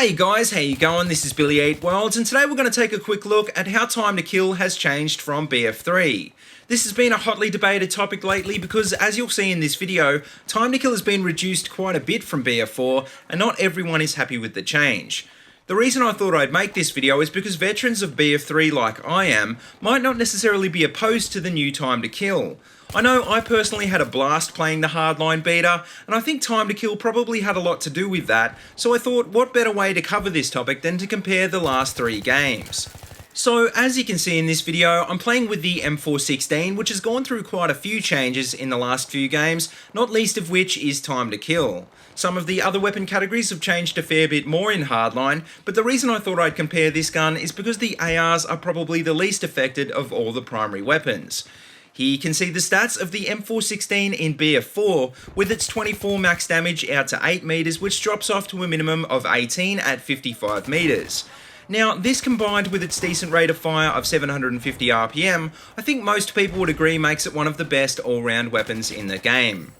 Hey guys, how you going? This is BillyEatWorld, and today we're going to take a quick look at how time to kill has changed from BF3. This has been a hotly debated topic lately because, as you'll see in this video, time to kill has been reduced quite a bit from BF4, and not everyone is happy with the change. The reason I thought I'd make this video is because veterans of BF3 like I am might not necessarily be opposed to the new time to kill. I know I personally had a blast playing the Hardline beta, and I think time to kill probably had a lot to do with that, so I thought what better way to cover this topic than to compare the last 3 games. So as you can see in this video, I'm playing with the M416, which has gone through quite a few changes in the last few games, not least of which is time to kill. Some of the other weapon categories have changed a fair bit more in Hardline, but the reason I thought I'd compare this gun is because the ARs are probably the least affected of all the primary weapons. Here you can see the stats of the M416 in BF4, with its 24 max damage out to 8 meters, which drops off to a minimum of 18 at 55 meters. Now, this combined with its decent rate of fire of 750 RPM, I think most people would agree makes it one of the best all-round weapons in the game.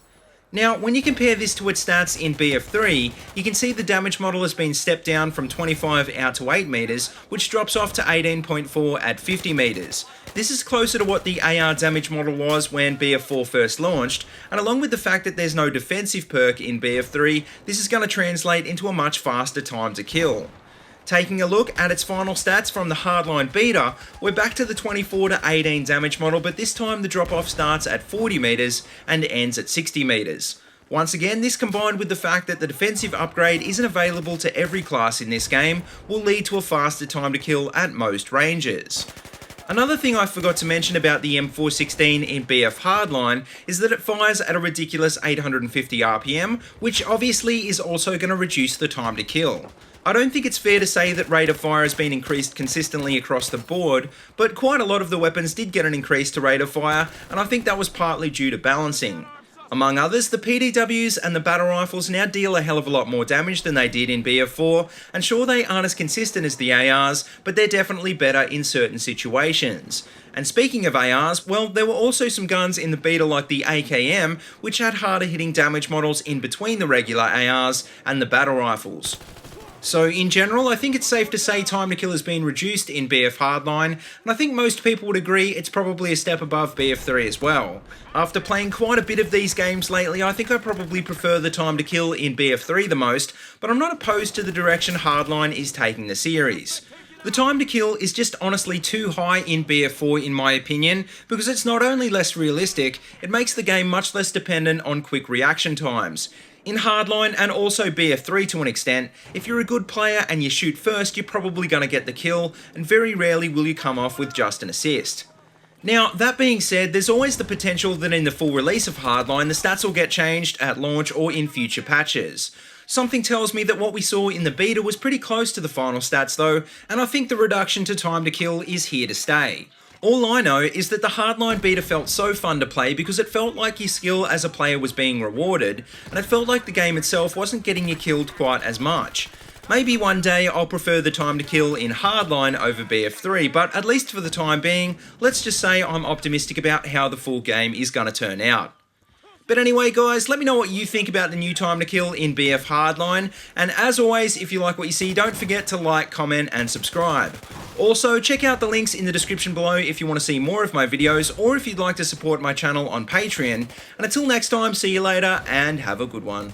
Now, when you compare this to its stats in BF3, you can see the damage model has been stepped down from 25 out to 8 meters, which drops off to 18.4 at 50 meters. This is closer to what the AR damage model was when BF4 first launched, and along with the fact that there's no defensive perk in BF3, this is going to translate into a much faster time to kill. Taking a look at its final stats from the Hardline beta, we're back to the 24 to 18 damage model, but this time the drop-off starts at 40 meters and ends at 60 meters. Once again, this combined with the fact that the defensive upgrade isn't available to every class in this game will lead to a faster time to kill at most ranges. Another thing I forgot to mention about the M416 in BF Hardline is that it fires at a ridiculous 850 RPM, which obviously is also going to reduce the time to kill. I don't think it's fair to say that rate of fire has been increased consistently across the board, but quite a lot of the weapons did get an increase to rate of fire, and I think that was partly due to balancing. Among others, the PDWs and the battle rifles now deal a hell of a lot more damage than they did in BF4, and sure they aren't as consistent as the ARs, but they're definitely better in certain situations. And speaking of ARs, well, there were also some guns in the beta like the AKM, which had harder hitting damage models in between the regular ARs and the battle rifles. So in general, I think it's safe to say time to kill has been reduced in BF Hardline, and I think most people would agree it's probably a step above BF3 as well. After playing quite a bit of these games lately, I think I probably prefer the time to kill in BF3 the most, but I'm not opposed to the direction Hardline is taking the series. The time to kill is just honestly too high in BF4 in my opinion, because it's not only less realistic, it makes the game much less dependent on quick reaction times. In Hardline, and also BF3 to an extent, if you're a good player and you shoot first, you're probably going to get the kill, and very rarely will you come off with just an assist. Now, that being said, there's always the potential that in the full release of Hardline, the stats will get changed at launch or in future patches. Something tells me that what we saw in the beta was pretty close to the final stats though, and I think the reduction to time to kill is here to stay. All I know is that the Hardline beta felt so fun to play because it felt like your skill as a player was being rewarded, and it felt like the game itself wasn't getting you killed quite as much. Maybe one day I'll prefer the time to kill in Hardline over BF3, but at least for the time being, let's just say I'm optimistic about how the full game is going to turn out. But anyway guys, let me know what you think about the new time to kill in BF Hardline, and as always, if you like what you see, don't forget to like, comment and subscribe. Also, check out the links in the description below if you want to see more of my videos, or if you'd like to support my channel on Patreon, and until next time, see you later and have a good one.